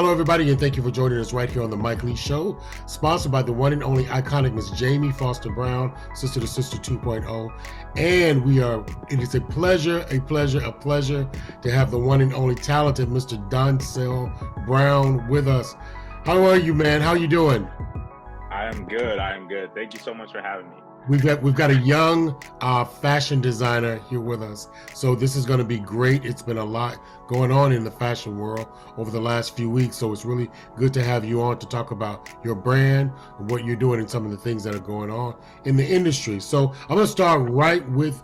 Hello, everybody, and thank you for joining us right here on the Mike Lee Show, sponsored by the one and only iconic Miss Jamie Foster Brown, Sister to Sister 2.0. And it is a pleasure to have the one and only talented Mr. Doncel Brown with us. How are you, man? How are you doing? I am good. Thank you so much for having me. We've got a young fashion designer here with us, so this is going to be great. It's been a lot going on in the fashion world over the last few weeks, so it's really good to have you on to talk about your brand and what you're doing and some of the things that are going on in the industry. So I'm going to start right with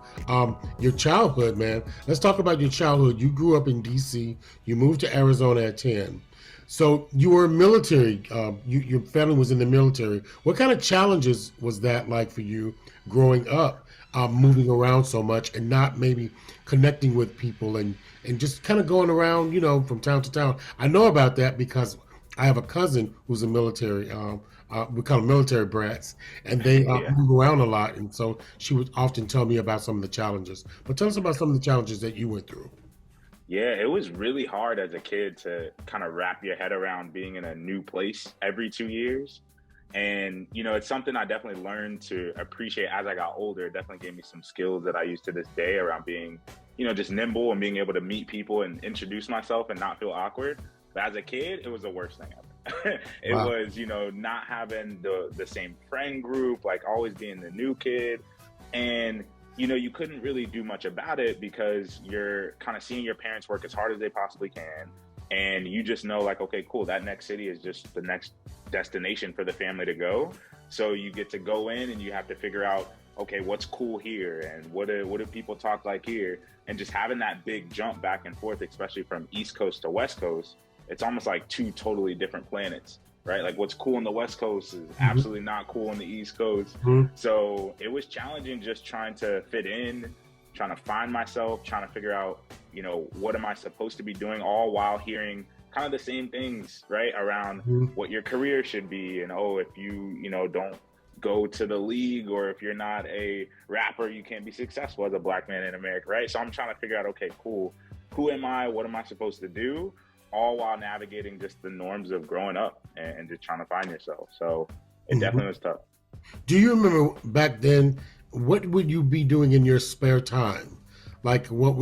your childhood, man. Let's talk about your childhood. You grew up in D.C. You moved to Arizona at 10. So you were military, your family was in the military. What kind of challenges was that like for you growing up, moving around so much and not maybe connecting with people and just kind of going around, from town to town? I know about that because I have a cousin who's a military, we call them military brats, and they Yeah. move around a lot. And so she would often tell me about some of the challenges. But tell us about some of the challenges that you went through. Yeah, it was really hard as a kid to kind of wrap your head around being in a new place every 2 years. And, it's something I definitely learned to appreciate as I got older. It definitely gave me some skills that I use to this day around being, just nimble and being able to meet people and introduce myself and not feel awkward. But as a kid, it was the worst thing ever. It Wow. was, not having the same friend group, like always being the new kid. And you couldn't really do much about it because you're kind of seeing your parents work as hard as they possibly can. And you just know, like, okay, cool, that next city is just the next destination for the family to go. So you get to go in and you have to figure out, okay, what's cool here and what do people talk like here? And just having that big jump back and forth, especially from East Coast to West Coast, it's almost like two totally different planets. Right? Like what's cool on the West Coast is absolutely not cool on the East Coast. Mhm. So it was challenging just trying to fit in, trying to find myself, trying to figure out, what am I supposed to be doing, all while hearing kind of the same things, right? Around Mhm. what your career should be. And, oh, if you, don't go to the league, or if you're not a rapper, you can't be successful as a black man in America, right? So I'm trying to figure out, okay, cool. Who am I? What am I supposed to do? All while navigating just the norms of growing up and just trying to find yourself. So it Mhm. definitely was tough. Do you remember back then, what would you be doing in your spare time? Like, what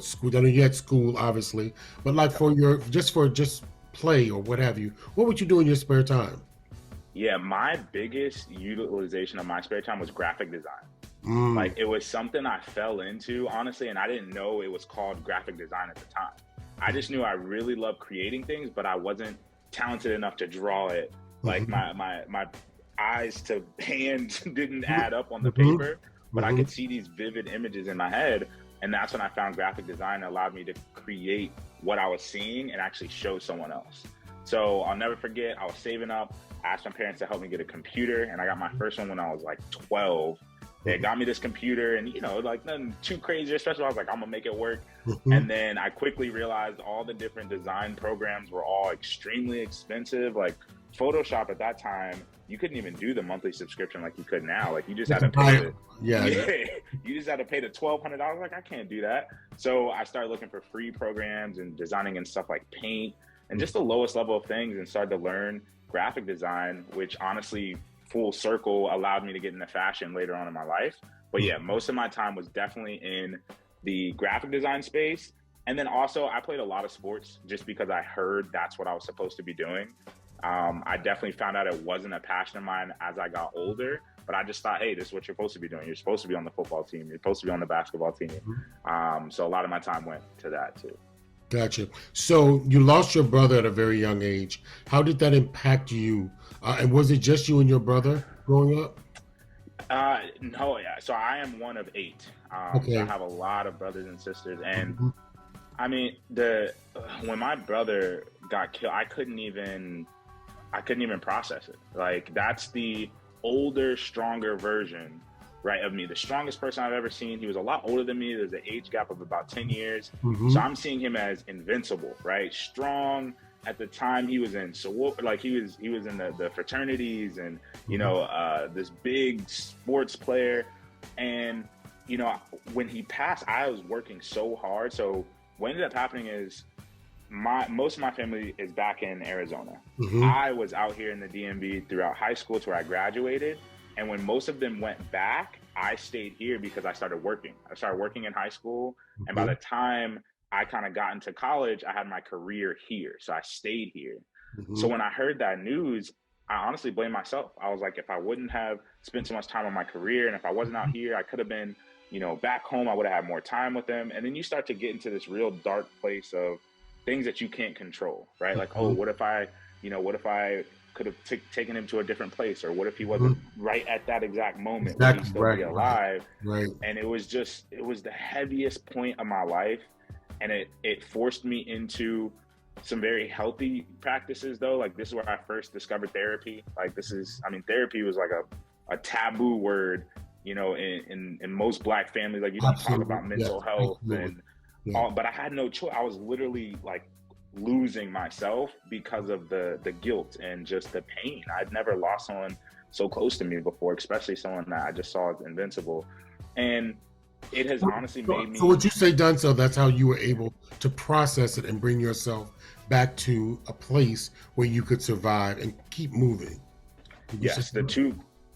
school? I know you had school, obviously, but like Yep. for just play or what have you, what would you do in your spare time? Yeah, my biggest utilization of my spare time was graphic design. Mm. Like it was something I fell into, honestly, and I didn't know it was called graphic design at the time. I just knew I really loved creating things, but I wasn't talented enough to draw it. Like Mhm. my eyes to hand didn't add up on the Mhm. paper, but I Mhm. could see these vivid images in my head. And that's when I found graphic design that allowed me to create what I was seeing and actually show someone else. So I'll never forget, I was saving up, I asked my parents to help me get a computer, and I got my first one when I was like 12. They Mhm. got me this computer, and like nothing too crazy or special. I was like, I'm gonna make it work. Mhm. And then I quickly realized all the different design programs were all extremely expensive. Like Photoshop at that time, you couldn't even do the monthly subscription like you could now. Like you just You had have to to buy pay it. the Yeah. yeah, you just had to pay the $1,200. Like I can't do that. So I started looking for free programs and designing and stuff like Paint and just the lowest level of things, and started to learn graphic design, which honestly full circle allowed me to get into fashion later on in my life. But yeah, Mhm. most of my time was definitely in the graphic design space. And then also I played a lot of sports just because I heard that's what I was supposed to be doing. I definitely found out it wasn't a passion of mine as I got older, but I just thought, hey, this is what you're supposed to be doing. You're supposed to be on the football team. You're supposed to be on the basketball team. So a lot of my time went to that too. Gotcha. So you lost your brother at a very young age. How did that impact you? And was it just you and your brother growing up? No, yeah. So I am one of eight. So I Okay. have a lot of brothers and sisters, and Mhm. I mean the when my brother got killed, I couldn't even process it. Like that's the older, stronger version, right, of me. The strongest person I've ever seen. He was a lot older than me. There's an age gap of about 10 years. So Mhm. I'm seeing him as invincible, right? Strong. At the time he was in, so like he was in the fraternities, and Mhm. this big sports player. And when he passed, I was working so hard. So what ended up happening is my most of my family is back in Arizona. Mm-hmm. I was out here in the DMV throughout high school to where I graduated, and when most of them went back, I stayed here because I started working. I started working in high school, and by Mm-hmm. the time I kind of got into college, I had my career here, so I stayed here. So Mm-hmm. when I heard that news, I honestly blamed myself. I was like, if I wouldn't have spent so much time on my career, and if I wasn't out here, I could have been, back home. I would have had more time with them. And then you start to get into this real dark place of things that you can't control, right? Like, oh, Mm-hmm. what if I could have taken him to a different place, or what if he wasn't Mm-hmm. right at that exact moment? Would he Exactly. still Right. be Right. alive? Right. And it was the heaviest point of my life, and it forced me into some very healthy practices though. Like, this is where I first discovered therapy. Like, therapy was like a taboo word, in most Black families. Like, you don't talk Absolutely. about Yes. mental health Absolutely. and Yeah. all, but I had no choice. I was literally like losing myself because of the guilt and just the pain. I'd never lost someone so close to me before, especially someone that I just saw as invincible. And it has honestly So, made so me. would you say, Doncel, that's how you were able to process it and bring yourself back to a place where you could survive and keep moving? Would you say Yes, the that?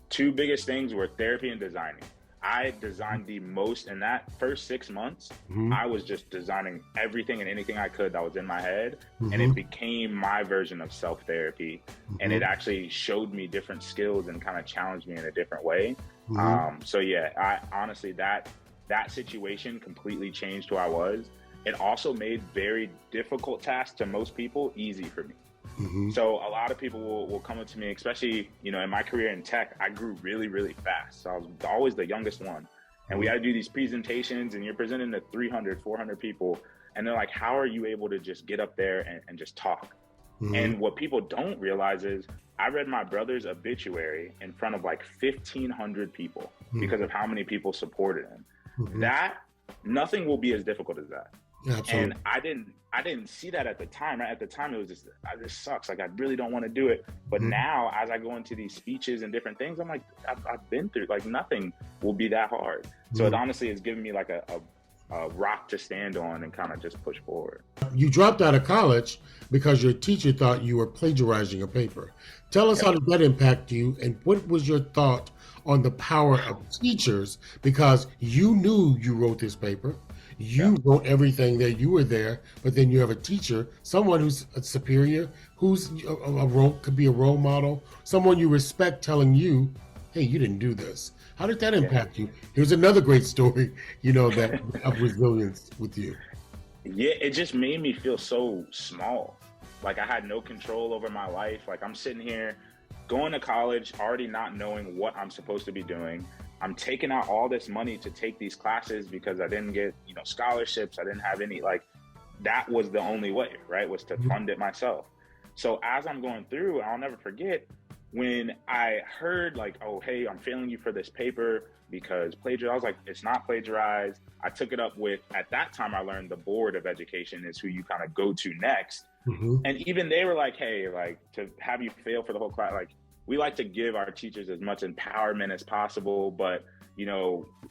two biggest things were therapy and designing. I designed the most in that first 6 months. Mm-hmm. I was just designing everything and anything I could that was in my head, and Mm-hmm. it became my version of self therapy. And it Mm-hmm. actually showed me different skills and kind of challenged me in a different way. Mm-hmm. So yeah, I honestly that situation completely changed who I was. It also made very difficult tasks to most people easy for me. Mm-hmm. So a lot of people will come up to me, especially, in my career in tech, I grew really, really fast. So I was always the youngest one. And we Mm-hmm. had to do these presentations, and you're presenting to 300, 400 people. And they're like, how are you able to just get up there and just talk? Mm-hmm. And what people don't realize is I read my brother's obituary in front of like 1,500 people because of how many people supported him. Mm-hmm. That, nothing will be as difficult as that. And Absolutely. I didn't see that at the time. Right? At the time, it was just, this sucks. Like, I really don't want to do it. But Mm-hmm. now, as I go into these speeches and different things, I'm like, I've been through, like, nothing will be that hard. So it Mm-hmm. honestly has given me like a rock to stand on and kind of just push forward. You dropped out of college because your teacher thought you were plagiarizing a paper. Tell us how Yep. did that impact you, and what was your thought on the power of teachers? Because you knew you wrote this paper, Yeah. you wrote everything there, you were there, but then you have a teacher, someone who's a superior, who's a role, could be a role model, someone you respect, telling you, "Hey, you didn't do this." How did that Yeah. impact you? Here's another great story, that of resilience with you. Yeah, it just made me feel so small. Like, I had no control over my life. Like, I'm sitting here going to college, already not knowing what I'm supposed to be doing. I'm taking out all this money to take these classes because I didn't get, scholarships. I didn't have any, like, that was the only way, right? Was to fund it myself. So as I'm going through, I'll never forget when I heard, like, oh, hey, I'm failing you for this paper because plagiarized. I was like, it's not plagiarized. I took it up with, at that time, I learned the board of education is who you kind of go to next. Mm-hmm. And even they were like, hey, like, to have you fail for the whole class, like, we like to give our teachers as much empowerment as possible, but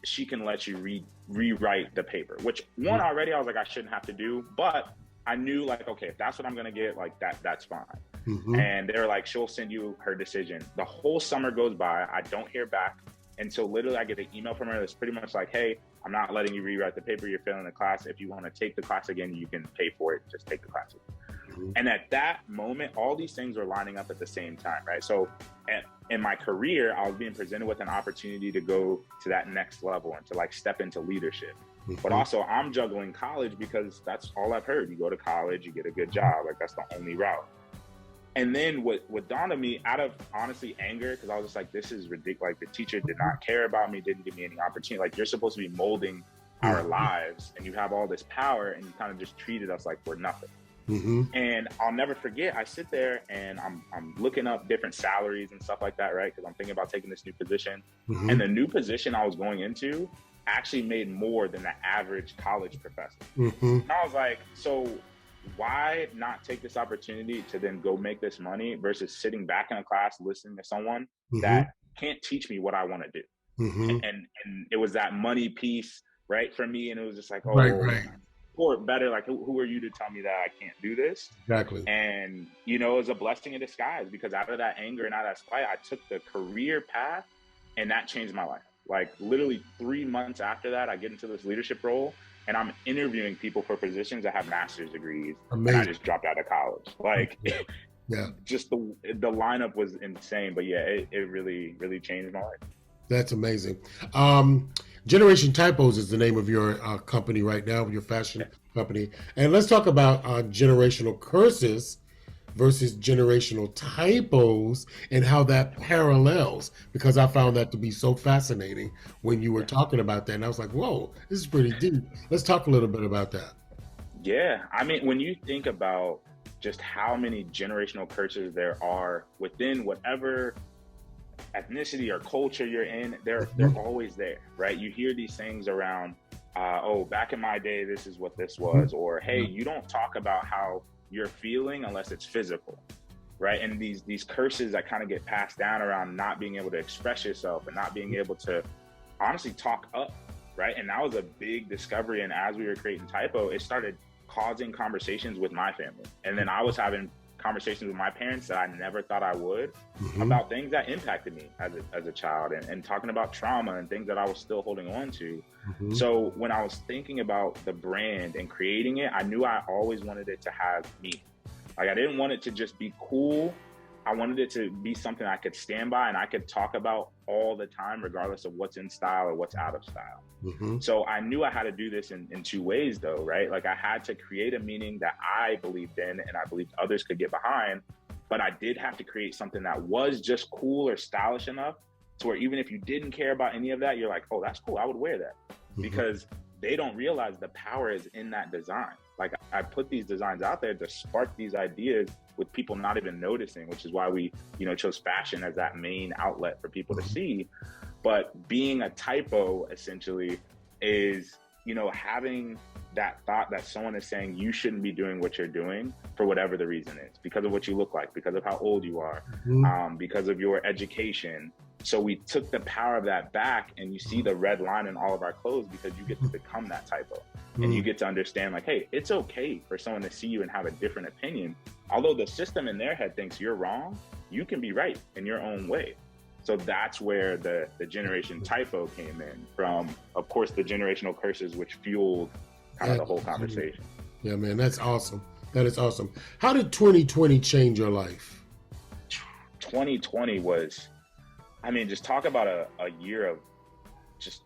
she can let you rewrite the paper, which one already I was like, I shouldn't have to do, but I knew, like, okay, if that's what I'm gonna get, like, that's fine. Mm-hmm. And they're like, she'll send you her decision. The whole summer goes by, I don't hear back until literally I get an email from her that's pretty much like, hey, I'm not letting you rewrite the paper, you're failing the class. If you want to take the class again, you can pay for it, just take the class again. Mm-hmm. And at that moment, all these things were lining up at the same time, right? So in my career, I was being presented with an opportunity to go to that next level and to, like, step into leadership. Mm-hmm. But also, I'm juggling college because that's all I've heard. You go to college, you get a good job. Like, that's the only route. And then what dawned on me, out of honestly anger, because I was just like, this is ridiculous. Like, the teacher did not care about me, didn't give me any opportunity. Like, you're supposed to be molding our lives, and you have all this power, and you kind of just treated us like we're nothing. Mm-hmm. And I'll never forget, I sit there and I'm looking up different salaries and stuff like that, right? Because I'm thinking about taking this new position. Mm-hmm. And the new position I was going into actually made more than the average college professor. Mm-hmm. And I was like, so why not take this opportunity to then go make this money versus sitting back in a class listening to someone Mm-hmm. that can't teach me what I want to do? Mm-hmm. And it was that money piece, right, for me. And it was just like, oh, Right. support better. Like, who are you to tell me that I can't do this? Exactly. And, you know, it was a blessing in disguise because out of that anger and out of that spite, I took the career path and that changed my life. Like, literally 3 months after that, I get into this leadership role and I'm interviewing people for positions that have master's degrees. And I Amazing. just dropped out of college. Like, Yeah. Yeah. just the lineup was insane. But yeah, it really, really changed my life. That's amazing. Um, Generation Typos is the name of your company right now, your fashion company. And let's talk about generational curses versus generational typos and how that parallels, because I found that to be so fascinating when you were Yeah. talking about that. And I was like, whoa, this is pretty deep. Let's talk a little bit about that. Yeah. I mean, when you think about just how many generational curses there are within whatever ethnicity or culture you're in, they're Mhm. always there, right? You hear these things around, oh, back in my day, this is what this Mhm. was, or hey, Yeah. you don't talk about how you're feeling unless it's physical, right? And these curses that kind of get passed down around not being able to express yourself and not being able to honestly talk up, right? And that was a big discovery. And as we were creating Typo, it started causing conversations with my family. And then I was having conversations with my parents that I never thought I would Mhm. about things that impacted me as a child and talking about trauma and things that I was still holding on to. Mhm. So when I was thinking about the brand and creating it, I knew I always wanted it to have meaning. Like I didn't want it to just be cool. I wanted it to be something I could stand by and I could talk about all the time, regardless of what's in style or what's out of style. Mhm. So I knew I had to do this in two ways, though, right? Like I had to create a meaning that I believed in and I believed others could get behind. But I did have to create something that was just cool or stylish enough to where even if you didn't care about any of that, you're like, oh, that's cool. I would wear that Mhm. because they don't realize the power is in that design. Like I put these designs out there to spark these ideas with people not even noticing, which is why we, you know, chose fashion as that main outlet for people to Mhm. see. But being a typo essentially is, you know, having that thought that someone is saying you shouldn't be doing what you're doing for whatever the reason is, because of what you look like, because of how old you are, Mhm. because of your education. So we took the power of that back, and you see the red line in all of our clothes because you get to become that typo. And you Mhm. get to understand, like, hey, it's okay for someone to see you and have a different opinion. Although the system in their head thinks you're wrong, you can be right in your own way. So that's where the generation typo came in from, of course, the generational curses, which fueled kind of the whole Absolutely. conversation. Yeah, man, that's awesome. That is awesome. How did 2020 change your life? 2020 was, I mean, just talk about a year of just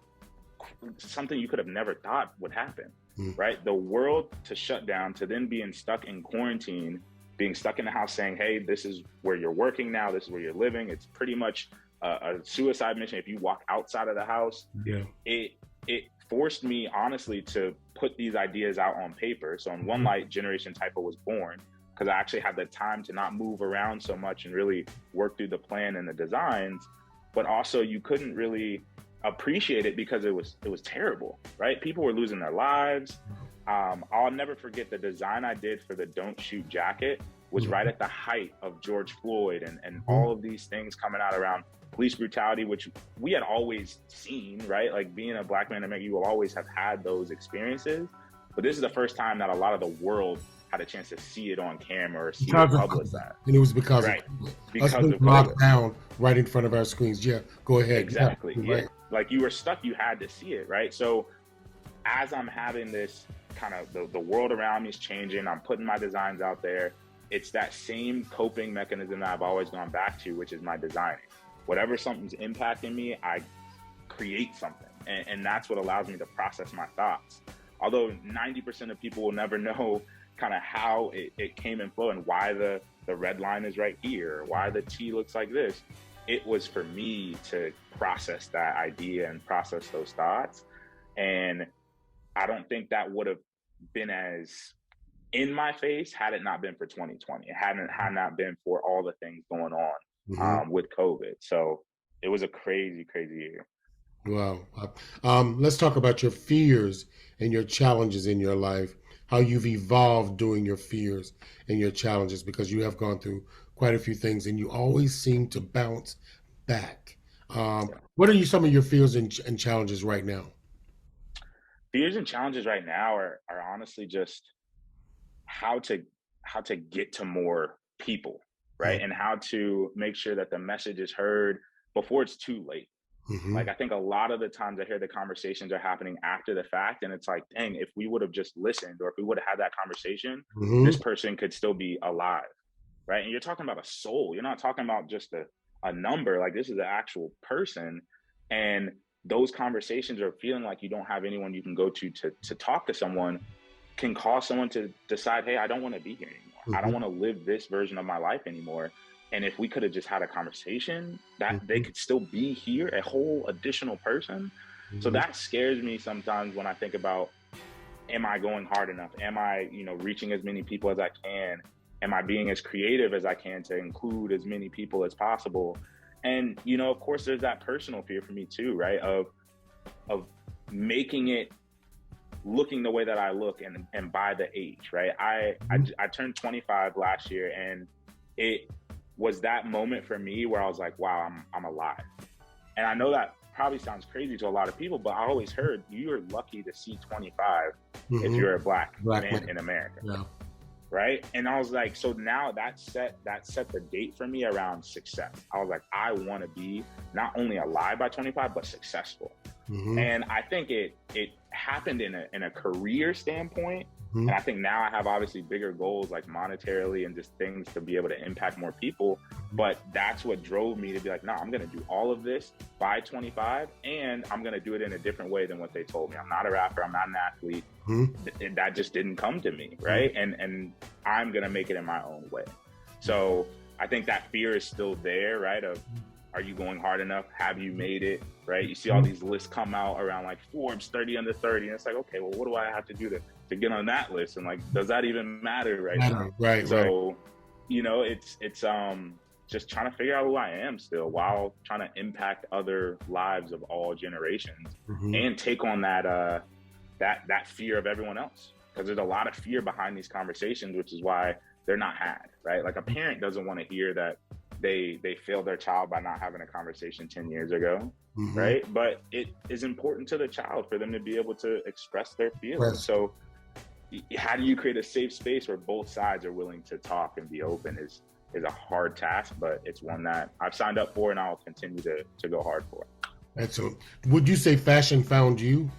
something you could have never thought would happen, Mm. right? The world to shut down, to then being stuck in quarantine, being stuck in the house saying, hey, this is where you're working now, this is where you're living. It's pretty much a suicide mission if you walk outside of the house. Yeah. It forced me honestly to put these ideas out on paper. So in one Mhm. light, Generation Typo was born because I actually had the time to not move around so much and really work through the plan and the designs. But also you couldn't really appreciate it because it was terrible, right? People were losing their lives. I'll never forget the design I did for the Don't Shoot jacket was right Mhm. at the height of George Floyd and Mhm. all of these things coming out around police brutality, which we had always seen, right? Like being a black man in America, you will always have had those experiences. But this is the first time that a lot of the world had a chance to see it on camera or see Because it of publicized, COVID. And it was because of right? COVID. Us Because being of COVID. locked down right in front of our screens. Yeah, go ahead. Yeah, Exactly. you're Yeah. right. Like you were stuck, you had to see it, right? So as I'm having this kind of the world around me is changing, I'm putting my designs out there. It's that same coping mechanism that I've always gone back to, which is my designing. Whatever something's impacting me, I create something. And that's what allows me to process my thoughts. Although 90% of people will never know kind of how it came and flow and why the red line is right here, why the T looks like this. It was for me to process that idea and process those thoughts. And I don't think that would have been as in my face had it not been for 2020. It had not been for all the things going on Mhm. with COVID. So it was a crazy, crazy year. Wow. Let's talk about your fears and your challenges in your life, how you've evolved during your fears and your challenges, because you have gone through quite a few things and you always seem to bounce back. Yeah. What are some of your fears and challenges right now? fears and challenges right now are honestly just how to get to more people, right? And how to make sure that the message is heard before it's too late. Mm-hmm. Like, I think a lot of the times I hear the conversations are happening after the fact, and it's like, dang, if we would have just listened, or if we would have had that conversation, Mm-hmm. this person could still be alive, right? And you're talking about a soul. You're not talking about just a number. Like, this is an actual person, and those conversations, or feeling like you don't have anyone you can go to talk to someone, can cause someone to decide, hey, I don't want to be here anymore. I don't Mm-hmm. want to live this version of my life anymore. And if we could have just had a conversation, that they Mm-hmm. could still be here, a whole additional person. So Mm-hmm. that scares me sometimes when I think about, am I going hard enough? Am I, reaching as many people as I can? Am I being as creative as I can to include as many people as possible? And, of course, there's that personal fear for me too, right? Of making it looking the way that I look, and by the age, right? I turned 25 last year, and it was that moment for me where I was like, wow, I'm alive. And I know that probably sounds crazy to a lot of people, but I always heard you're lucky to see 25 if Mm-hmm. you're a black Black man man. in America, Yeah. right? And I was like, so now that set the date for me around success. I was like, I want to be not only alive by 25 but successful. Mm-hmm. And I think it happened in a career standpoint. Mm-hmm. And I think now I have obviously bigger goals, like monetarily, and just things to be able to impact more people. But that's what drove me to be like, no, I'm going to do all of this by 25, and I'm going to do it in a different way than what they told me. I'm not a rapper. I'm not an athlete. That just didn't come to me, right? And I'm going to make it in my own way. So I think that fear is still there, right? Of, are you going hard enough? Have you made it? Right? You see all these lists come out around, like Forbes 30 under 30, and it's like, okay, well, what do I have to do to get on that list? And like, does that even matter right now? Right. So, it's just trying to figure out who I am still, while trying to impact other lives of all generations, Mm-hmm. and take on that fear of everyone else, because there's a lot of fear behind these conversations, which is why they're not had, right? Like, a parent doesn't want to hear that they failed their child by not having a conversation 10 years ago, Mm-hmm. right? But it is important to the child for them to be able to express their feelings. Right. So how do you create a safe space where both sides are willing to talk and be open is a hard task, but it's one that I've signed up for, and I'll continue to go hard for. Excellent. Would you say fashion found you?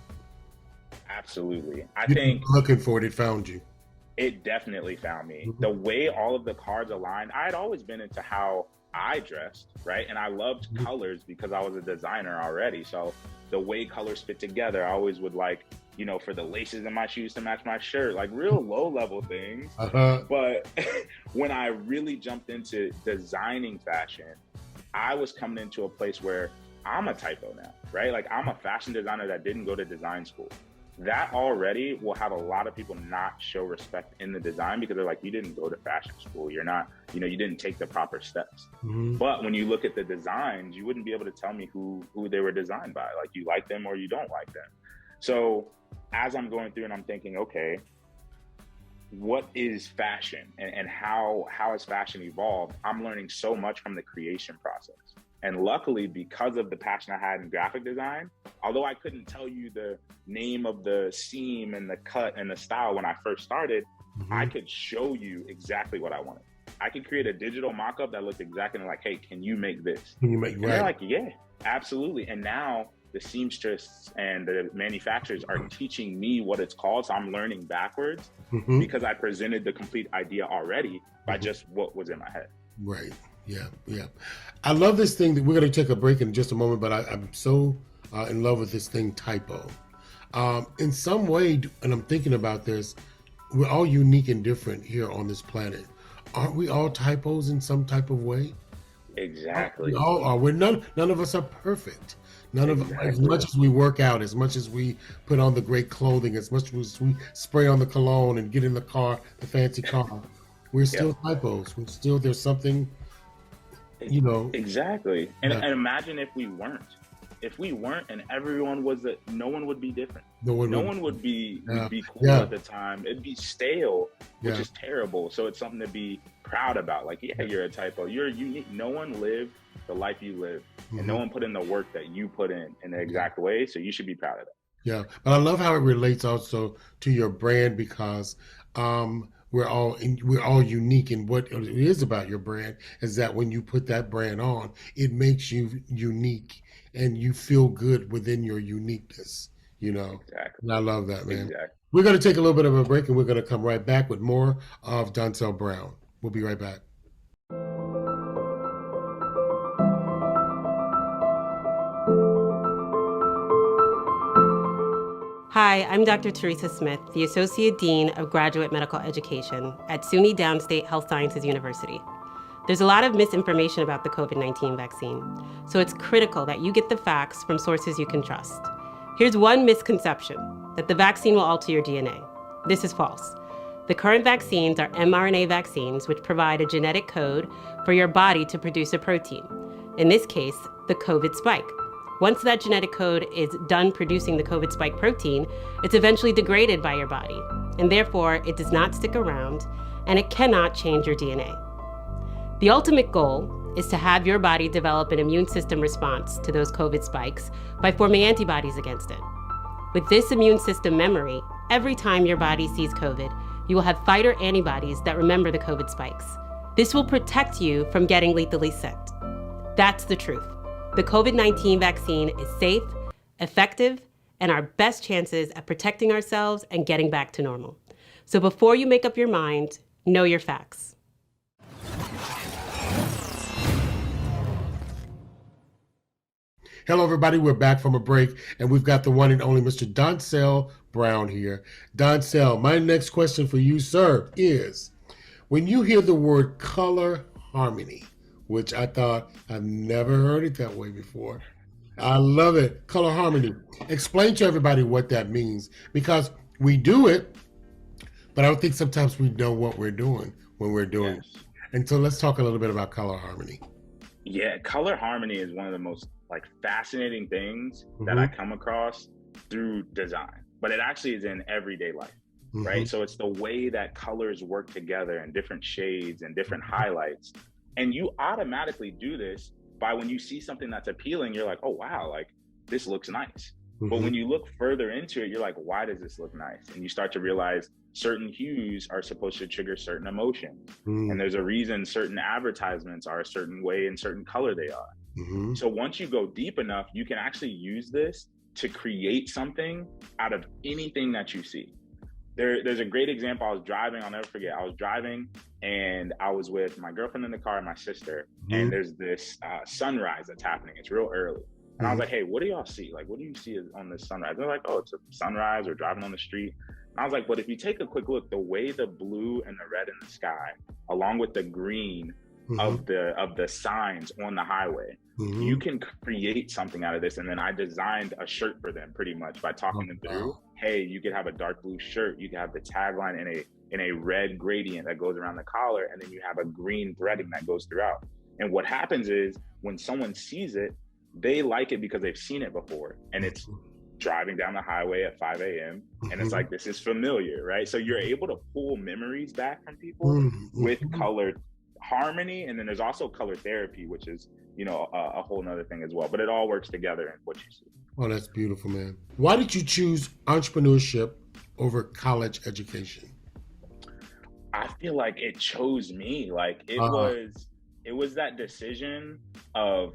Absolutely. I You think were looking for it, it found you. it definitely found me. Mm-hmm. The way all of the cards aligned, I had always been into how I dressed, right? And I loved Mm-hmm. colors because I was a designer already. So the way colors fit together, I always would like, for the laces in my shoes to match my shirt, like real low level things. Uh-huh. But when I really jumped into designing fashion, I was coming into a place where I'm a typo now, right? Like, I'm a fashion designer that didn't go to design school. That already will have a lot of people not show respect in the design, because they're like, you didn't go to fashion school. You're not, you didn't take the proper steps. Mm-hmm. But when you look at the designs, you wouldn't be able to tell me who they were designed by. Like, you like them or you don't like them. So as I'm going through and I'm thinking, okay, what is fashion, and how has fashion evolved? I'm learning so much from the creation process. And luckily, because of the passion I had in graphic design, although I couldn't tell you the name of the seam and the cut and the style when I first started, Mm-hmm. I could show you exactly what I wanted. I could create a digital mock-up that looked exactly like, hey, can you make this? Can you make And they're like, yeah, absolutely. And now the seamstress and the manufacturers are teaching me what it's called. So I'm learning backwards, Mm-hmm. because I presented the complete idea already by Mm-hmm. just what was in my head. Right. Yeah. Yeah. I love this thing that we're going to take a break in just a moment, but I'm so in love with this thing, typo. In some way, and I'm thinking about this, we're all unique and different here on this planet. Aren't we all typos in some type of way? Exactly. We all are. We're none of us are perfect. None of as Exactly. much as we work out, as much as we put on the great clothing, as much as we spray on the cologne and get in the car, the fancy car, we're still typos. We're still, there's something, Exactly. And, Yeah. and imagine if we weren't. If we weren't, and everyone was no one would be different. No one would be Yeah. would be cool Yeah. at the time. It'd be stale, which Yeah. is terrible. So it's something to be proud about. Like, yeah, you're a typo. You're unique. No one lived the life you live, and no Mhm. one put in the work that you put in the exact way. So you should be proud of that. Yeah, but I love how it relates also to your brand because we're all unique. And what it is about your brand is that when you put that brand on, it makes you unique and you feel good within your uniqueness. You know, Exactly. and I love that, man. Exactly. We're going to take a little bit of a break, and we're going to come right back with more of Doncel Brown. We'll be right back. Hi, I'm Dr. Teresa Smith, the Associate Dean of Graduate Medical Education at SUNY Downstate Health Sciences University. There's a lot of misinformation about the COVID-19 vaccine, so it's critical that you get the facts from sources you can trust. Here's one misconception, that the vaccine will alter your DNA. This is false. The current vaccines are mRNA vaccines, which provide a genetic code for your body to produce a protein, in this case, the COVID spike. Once that genetic code is done producing the COVID spike protein, it's eventually degraded by your body, and therefore it does not stick around, and it cannot change your DNA. The ultimate goal is to have your body develop an immune system response to those COVID spikes by forming antibodies against it. With this immune system memory, every time your body sees COVID, you will have fighter antibodies that remember the COVID spikes. This will protect you from getting lethally sick. That's the truth. The COVID-19 vaccine is safe, effective, and our best chances at protecting ourselves and getting back to normal. So before you make up your mind, know your facts. Hello, everybody. We're back from a break, and we've got the one and only Mr. Doncel Brown here. Doncel, my next question for you, sir, is when you hear the word color harmony, which I thought I've never heard it that way before. I love it. Color harmony. Explain to everybody what that means because we do it, but I don't think sometimes we know what we're doing when we're doing it. Yes. And so let's talk a little bit about color harmony. Yeah, color harmony is one of the most like fascinating things that I Mm-hmm. come across through design, but it actually is in everyday life, Mm-hmm. right? So it's the way that colors work together in different shades and different highlights. And you automatically do this by when you see something that's appealing, you're like, oh, wow, like this looks nice. But Mm-hmm. when you look further into it, you're like, why does this look nice? And you start to realize certain hues are supposed to trigger certain emotions. And there's a reason certain advertisements are a certain way and certain color they are. Mm-hmm. So once you go deep enough, you can actually use this to create something out of anything that you see. There's a great example. I was driving, I'll never forget. I was driving and I was with my girlfriend in the car and my sister. Mm-hmm. And there's this sunrise that's happening. It's real early. And I was Mm-hmm. like, hey, what do y'all see? Like, what do you see on this sunrise? They're like, oh, it's a sunrise or driving on the street. And I was like, but if you take a quick look, the way the blue and the red in the sky, along with the green of the signs on the highway, Mm-hmm. you can create something out of this. And then I designed a shirt for them pretty much by talking them through, hey, you could have a dark blue shirt, you could have the tagline in a red gradient that goes around the collar, and then you have a green threading that goes throughout. And what happens is when someone sees it, they like it because they've seen it before, and it's driving down the highway at 5 a.m. and it's like, this is familiar, right? So you're able to pull memories back from people Mm-hmm. with color harmony. And then there's also color therapy, which is, a whole nother thing as well, but it all works together in what you see. Oh, that's beautiful, man. Why did you choose entrepreneurship over college education? I feel like it chose me. Like it was that decision of,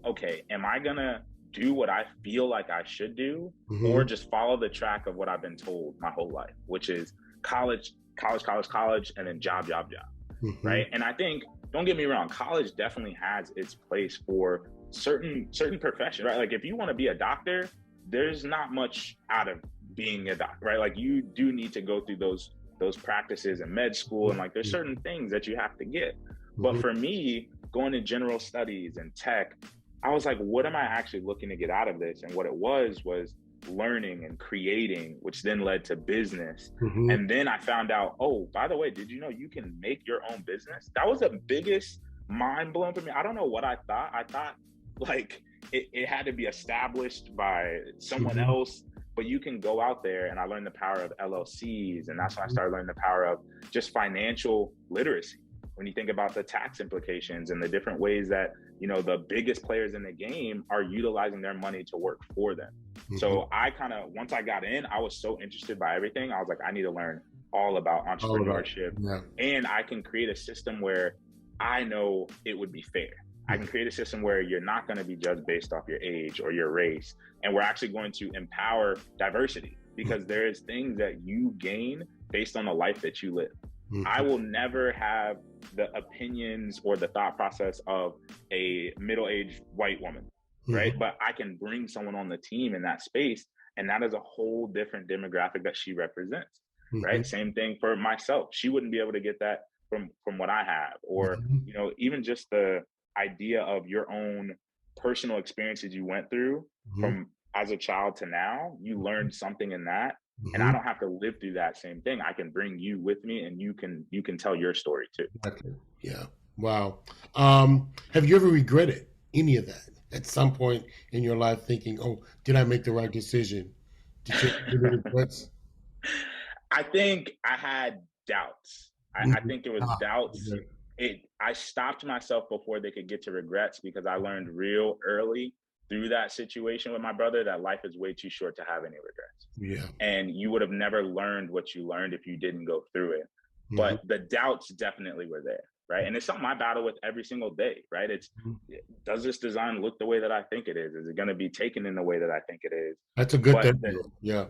okay, am I gonna do what I feel like I should do, or just follow the track of what I've been told my whole life, which is college, and then job, Mm-hmm. right? And I think, don't get me wrong, college definitely has its place for certain professions, right? Like if you want to be a doctor, there's not much out of being a doctor, right? Like you do need to go through those practices in med school, and like there's certain things that you have to get. But for me, going to general studies and tech, I was like, what am I actually looking to get out of this? And what it was learning and creating, which then led to business. Mm-hmm. And then I found out, oh, by the way, did you know you can make your own business? That was the biggest mind blown for me. I don't know what I thought. I thought like it had to be established by someone else, but you can go out there. And I learned the power of LLCs. And that's when I started learning the power of just financial literacy. When you think about the tax implications and the different ways that, the biggest players in the game are utilizing their money to work for them. So I kind of, once I got in, I was so interested by everything. I was like, I need to learn all about entrepreneurship, and I can create a system where I know it would be fair. I can create a system where you're not going to be judged based off your age or your race. And we're actually going to empower diversity, because there is things that you gain based on the life that you live. I will never have the opinions or the thought process of a middle-aged white woman, right? But I can bring someone on the team in that space, and that is a whole different demographic that she represents, right? Same thing for myself. She wouldn't be able to get that from what I have, or, you know, even just the idea of your own personal experiences you went through from as a child to now. You learned something in that, and I don't have to live through that same thing. I can bring you with me, and you can tell your story too. Exactly. Yeah. Wow. Have you ever regretted any of that at some point in your life, thinking, "Oh, did I make the right decision?" Did you have any regrets? I think I had doubts. I think it was doubts. I stopped myself before they could get to regrets, because I learned real early through that situation with my brother that life is way too short to have any regrets. Yeah. And you would have never learned what you learned if you didn't go through it. But the doubts definitely were there, right? And it's something I battle with every single day, right? It's, does this design look the way that I think it is? Is it going to be taken in the way that I think it is? That's a good thing. Yeah.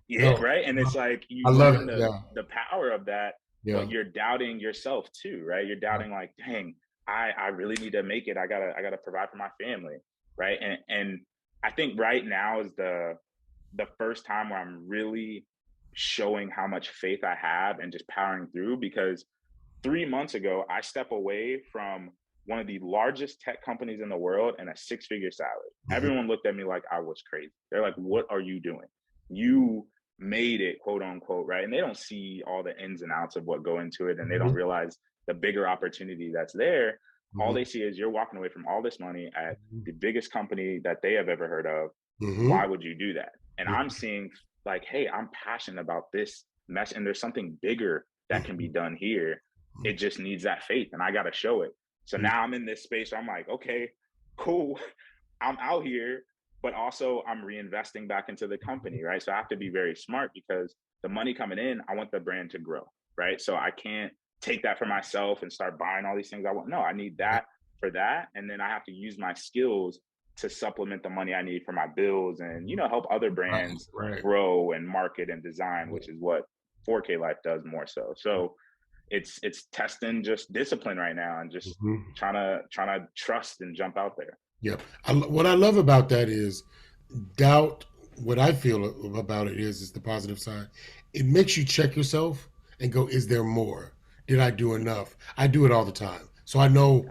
Yeah, right? And it's like, you learn the power of that, but you're doubting yourself too, right? You're doubting like, dang, I really need to make it. I gotta provide for my family, right? And I think right now is the first time where I'm really showing how much faith I have and just powering through, because 3 months ago, I step away from one of the largest tech companies in the world and a 6-figure salary. Everyone looked at me like I was crazy. They're like, what are you doing? You made it, quote unquote, right? And they don't see all the ins and outs of what go into it, and they don't realize the bigger opportunity that's there. All they see is you're walking away from all this money at the biggest company that they have ever heard of. Why would you do that? And I'm seeing like, hey, I'm passionate about this mess, and there's something bigger that can be done here. It just needs that faith, and I got to show it. So now I'm in this space where I'm like, okay, cool. I'm out here, but also I'm reinvesting back into the company, right? So I have to be very smart, because the money coming in, I want the brand to grow, right? So I can't take that for myself and start buying all these things I want. No, I need that for that. And then I have to use my skills to supplement the money I need for my bills, and, you know, help other brands grow and market and design, which is what 4K Life does more so. So it's testing just discipline right now, and just trying to trust and jump out there. Yeah. What I love about that is doubt. What I feel about it is the positive side. It makes you check yourself and go, is there more? Did I do enough? I do it all the time. So I know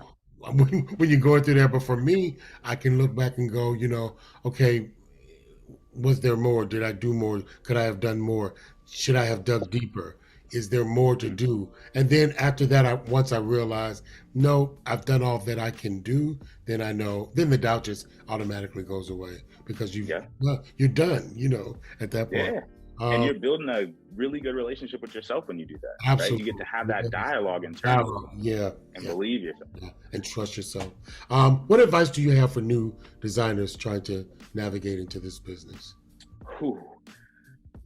when you're going through that, but for me, I can look back and go, you know, okay, was there more? Did I do more? Could I have done more? Should I have dug deeper? Is there more to do? And then after that, once I realize, no, I've done all that I can do, then I know, then the doubt just automatically goes away, because you're done, you know, at that point. Yeah. And you're building a really good relationship with yourself when you do that. Absolutely. Right? You get to have that dialogue internally. And believe yourself. And trust yourself. What advice do you have for new designers trying to navigate into this business?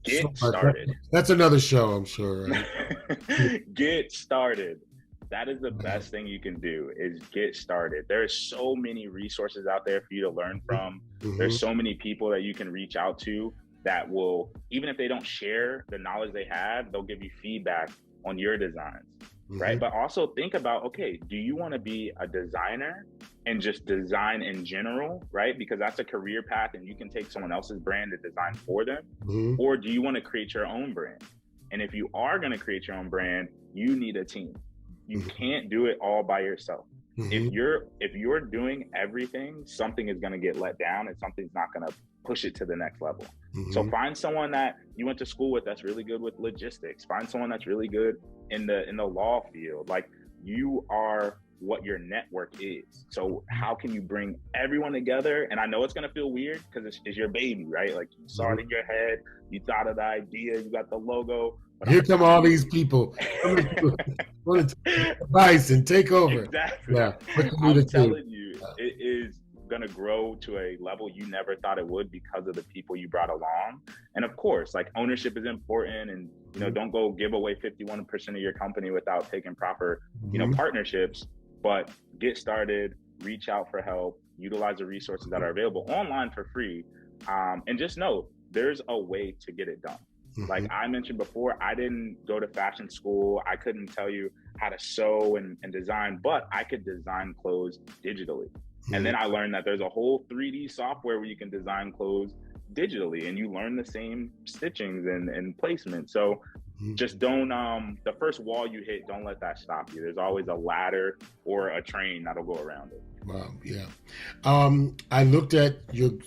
Get started. That's another show, I'm sure. Right? Get started. That is the best thing you can do, is get started. There are so many resources out there for you to learn from. There's so many people that you can reach out to that will, even if they don't share the knowledge they have, they'll give you feedback on your designs, right? But also think about, okay, do you want to be a designer and just design in general, right? Because that's a career path and you can take someone else's brand to design for them. Or do you want to create your own brand? And if you are going to create your own brand, you need a team. You can't do it all by yourself. If you're doing everything, something is going to get let down and something's not going to push it to the next level. So find someone that you went to school with that's really good with logistics. Find someone that's really good in the law field. Like, you are what your network is. So how can you bring everyone together? And I know it's going to feel weird because it's your baby, right? Like, you saw it in your head, you thought of the idea, you got the logo. Here come all these people. Want to advice and take over. Exactly. Yeah. I'm telling you, it is going to grow to a level you never thought it would because of the people you brought along. And of course, like, ownership is important, and, you know, don't go give away 51% of your company without taking proper, you know, partnerships, but get started, reach out for help, utilize the resources that are available online for free. And just know there's a way to get it done. Like I mentioned before, I didn't go to fashion school. I couldn't tell you how to sew and design, but I could design clothes digitally. And then I learned that there's a whole 3D software where you can design clothes digitally, and you learn the same stitchings and placement. So just don't, the first wall you hit, don't let that stop you. There's always a ladder or a train that'll go around it. Wow, yeah. I looked at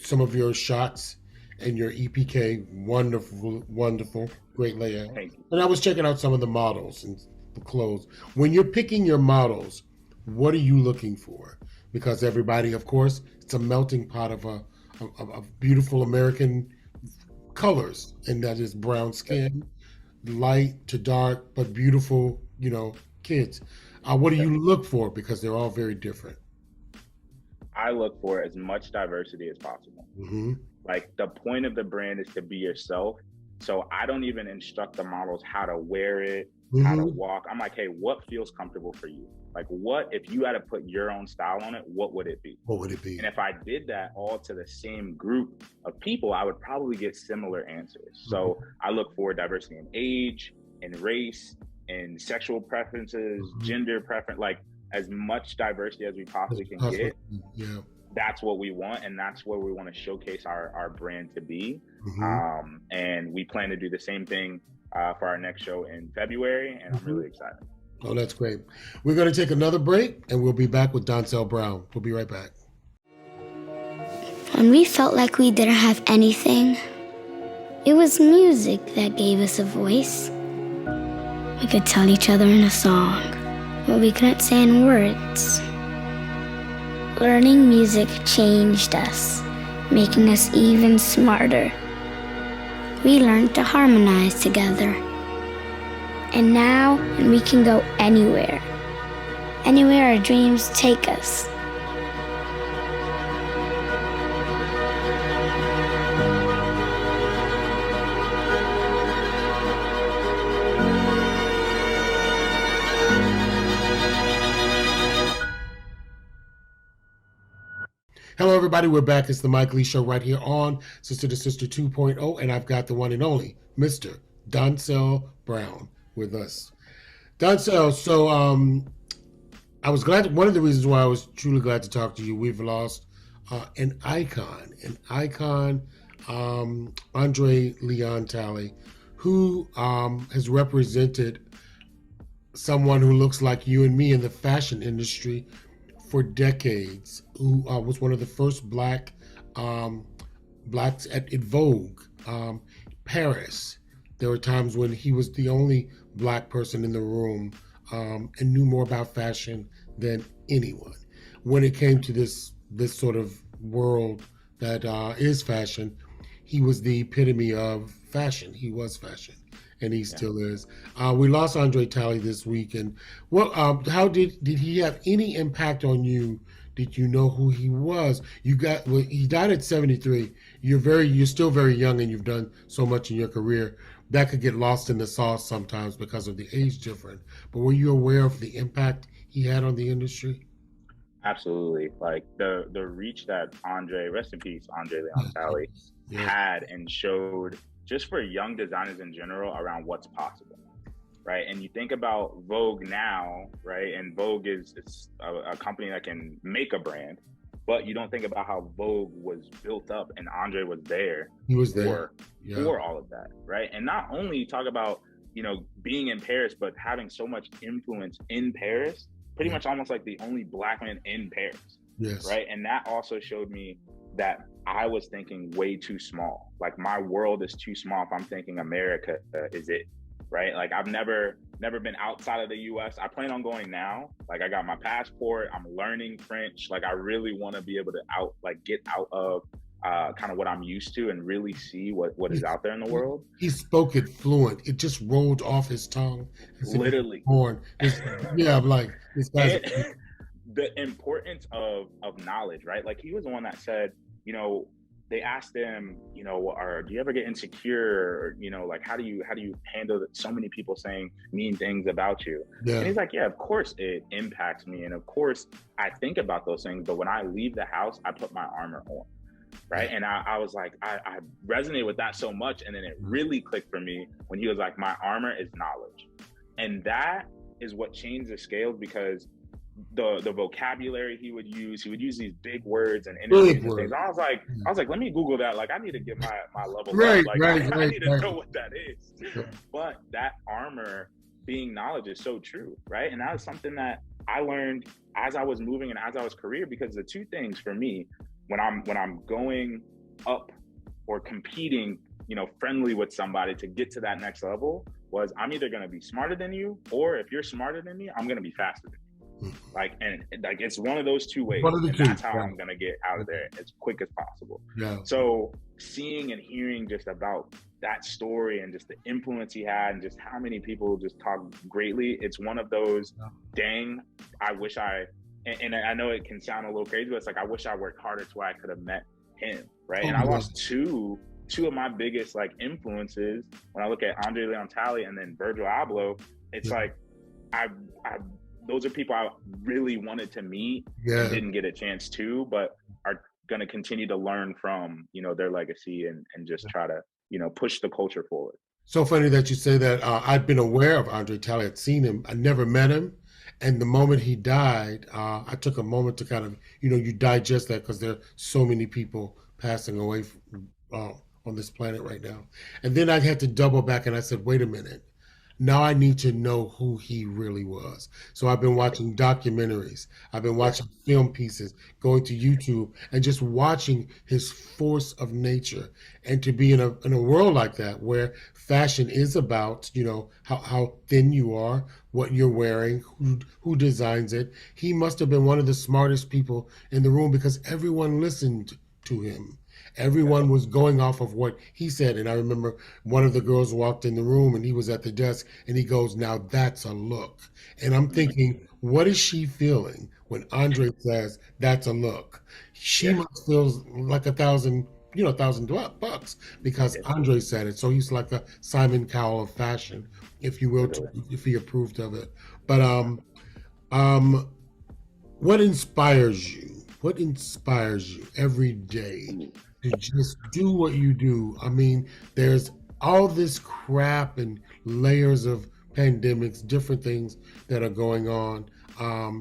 some of your shots and your EPK, wonderful, great layout. Thank you. And I was checking out some of the models and the clothes. When you're picking your models, what are you looking for? Because everybody, of course, it's a melting pot of beautiful American colors, and that is brown skin, light to dark, but beautiful, you know, kids. What do you look for? Because they're all very different. I look for as much diversity as possible. Like, the point of the brand is to be yourself. So I don't even instruct the models how to wear it, how to walk. I'm like, hey, what feels comfortable for you? Like, what, if you had to put your own style on it, what would it be? What would it be? And if I did that all to the same group of people, I would probably get similar answers. So I look for diversity in age, in race, in sexual preferences, gender preference, like as much diversity as we possibly can get. Yeah. That's what we want, and that's where we want to showcase our brand to be. And we plan to do the same thing for our next show in February, and I'm really excited. Oh, that's great. We're going to take another break, and we'll be back with Doncel Brown. We'll be right back. When we felt like we didn't have anything, it was music that gave us a voice. We could tell each other in a song what we couldn't say in words. Learning music changed us, making us even smarter. We learned to harmonize together. And now we can go anywhere our dreams take us. Hello, everybody. We're back. It's the Mike Lee Show right here on Sister to Sister 2.0, and I've got the one and only Mr. Doncel Brown with us. Doncel, so I was glad. One of the reasons why I was truly glad to talk to you, we've lost an icon, Andre Leon Talley, who has represented someone who looks like you and me in the fashion industry for decades, who was one of the first blacks at Vogue, Paris. There were times when he was the only black person in the room and knew more about fashion than anyone. When it came to this sort of world that is fashion, he was the epitome of fashion. He was fashion, and he still is. We lost Andre Talley this week, and how did he have any impact on you? Did you know who he was? He died at 73. You're still very young, and you've done so much in your career. That could get lost in the sauce sometimes because of the age difference. But were you aware of the impact he had on the industry? Absolutely. Like the reach that Andre, rest in peace, Andre Leon Talley, had and showed just for young designers in general around what's possible, right? And you think about Vogue now, right? And Vogue is a company that can make a brand, but you don't think about how Vogue was built up, and Andre was there. He was there for all of that, right? And not only talk about, being in Paris, but having so much influence in Paris, pretty much almost like the only black man in Paris. Yes. Right. And that also showed me that I was thinking way too small. Like, my world is too small if I'm thinking America is it. Right. Like, I've never been outside of the US. I plan on going now. Like, I got my passport. I'm learning French. Like, I really want to be able to get out of kind of what I'm used to and really see what is out there in the world. He spoke it fluent. It just rolled off his tongue. Literally. I'm like, this guy's the importance of knowledge, right? Like he was the one that said, they asked him, or do you ever get insecure? Or, like how do you handle so many people saying mean things about you? Yeah. And he's like, yeah, of course it impacts me. And of course I think about those things, but when I leave the house, I put my armor on. Right. And I was like, I resonate with that so much. And then it really clicked for me when he was like, my armor is knowledge. And that is what changed the scales, because the vocabulary he would use these big words and interviews and things. I was like, let me Google that. Like, I need to get my level up. Like, I need to know what that is. But that armor being knowledge is so true, right? And that was something that I learned as I was moving and as I was career, because the two things for me, when I'm going up or competing, friendly with somebody to get to that next level, was I'm either going to be smarter than you, or if you're smarter than me, I'm going to be faster than you. Like, and like, it's one of those two ways, and that's how I'm going to get out of there as quick as possible. Yeah. So seeing and hearing just about that story and just the influence he had and just how many people just talk greatly, it's one of those, dang, I wish and I know it can sound a little crazy, but it's like, I wish I worked harder to where I could have met him, right? And I lost two of my biggest like influences when I look at Andre Leon Talley and then Virgil Abloh. It's like, those are people I really wanted to meet and didn't get a chance to, but are going to continue to learn from, their legacy and just try to, push the culture forward. So funny that you say that. I've been aware of Andre Talley. I'd seen him. I never met him. And the moment he died, I took a moment to kind of, you digest that, because there are so many people passing away on this planet right now. And then I had to double back and I said, wait a minute. Now I need to know who he really was. So I've been watching documentaries. I've been watching film pieces, going to YouTube, and just watching his force of nature. And to be in a world like that, where fashion is about, how thin you are, what you're wearing, who designs it. He must have been one of the smartest people in the room, because everyone listened to him. Everyone was going off of what he said. And I remember one of the girls walked in the room and he was at the desk and he goes, now that's a look. And I'm thinking, what is she feeling when Andre says that's a look? She must feel like $1,000 because Andre said it. So he's like a Simon Cowell of fashion, if you will, if he approved of it. But what inspires you? What inspires you every day to just do what you do? I mean, there's all this crap and layers of pandemics, different things that are going on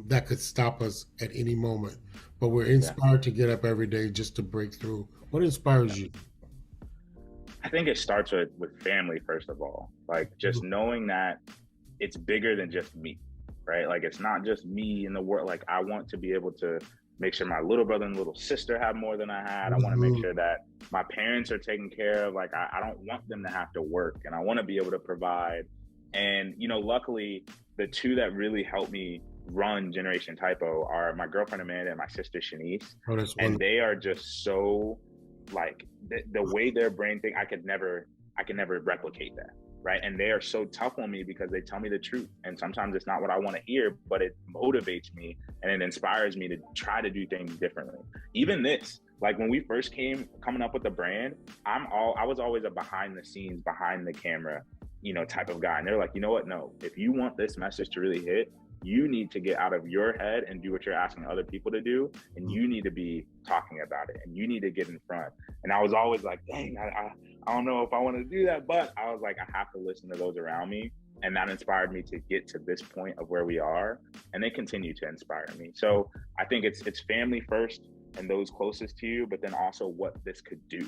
that could stop us at any moment. But we're inspired to get up every day just to break through. What inspires you? I think it starts with family, first of all. Like, just knowing that it's bigger than just me, right? Like, it's not just me in the world. Like, I want to be able to make sure my little brother and little sister have more than I had. I want to make sure that my parents are taken care of. Like, I don't want them to have to work, and I want to be able to provide. And, luckily, the two that really helped me run Generation Typo are my girlfriend Amanda and my sister Shanice. And they are just so, like, the way their brain think, I could never replicate that. Right. And they are so tough on me because they tell me the truth. And sometimes it's not what I want to hear, but it motivates me and it inspires me to try to do things differently. Even this, like, when we first coming up with the brand, I was always a behind the scenes, behind the camera, type of guy. And they're like, you know what? No, if you want this message to really hit, you need to get out of your head and do what you're asking other people to do. And you need to be talking about it and you need to get in front. And I was always like, dang, I don't know if I want to do that, but I was like, I have to listen to those around me. And that inspired me to get to this point of where we are. And they continue to inspire me. So I think it's family first and those closest to you, but then also what this could do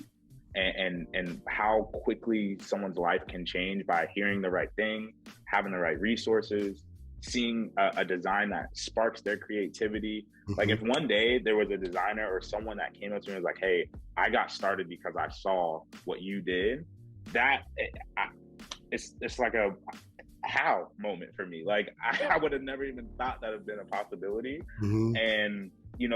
and how quickly someone's life can change by hearing the right thing, having the right resources, seeing a design that sparks their creativity. Like, if one day there was a designer or someone that came up to me and was like, hey, I got started because I saw what you did, it's like a how moment for me. Like, I would have never even thought that had been a possibility. And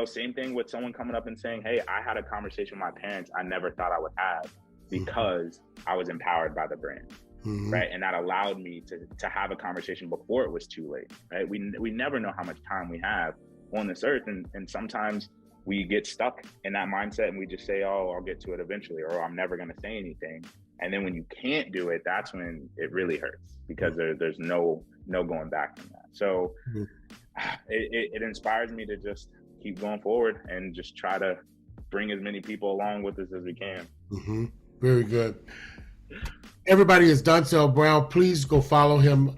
same thing with someone coming up and saying, hey, I had a conversation with my parents I never thought I would have because I was empowered by the brand. Right. And that allowed me to have a conversation before it was too late. Right. We never know how much time we have on this earth. And sometimes we get stuck in that mindset and we just say, oh, I'll get to it eventually, or I'm never going to say anything. And then when you can't do it, that's when it really hurts, because there's no going back from that. So it inspires me to just keep going forward and just try to bring as many people along with us as we can. Mm-hmm. Very good. Everybody is Doncel Brown. Please go follow him.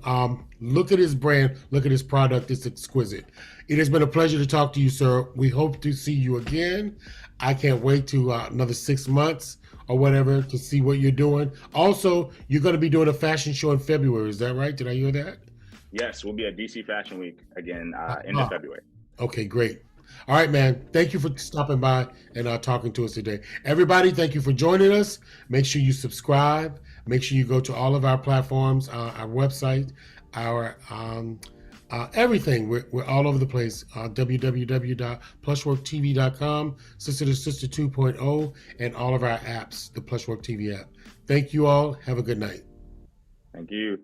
Look at his brand. Look at his product. It's exquisite. It has been a pleasure to talk to you, sir. We hope to see you again. I can't wait to another 6 months or whatever to see what you're doing. Also, you're going to be doing a fashion show in February. Is that right? Did I hear that? Yes, we'll be at DC Fashion Week again end of February. Okay, great. All right, man. Thank you for stopping by and talking to us today. Everybody, thank you for joining us. Make sure you subscribe. Make sure you go to all of our platforms, our website, our everything. We're all over the place. www.plushworktv.com, Sister to Sister 2.0, and all of our apps, the Plushwork TV app. Thank you all. Have a good night. Thank you.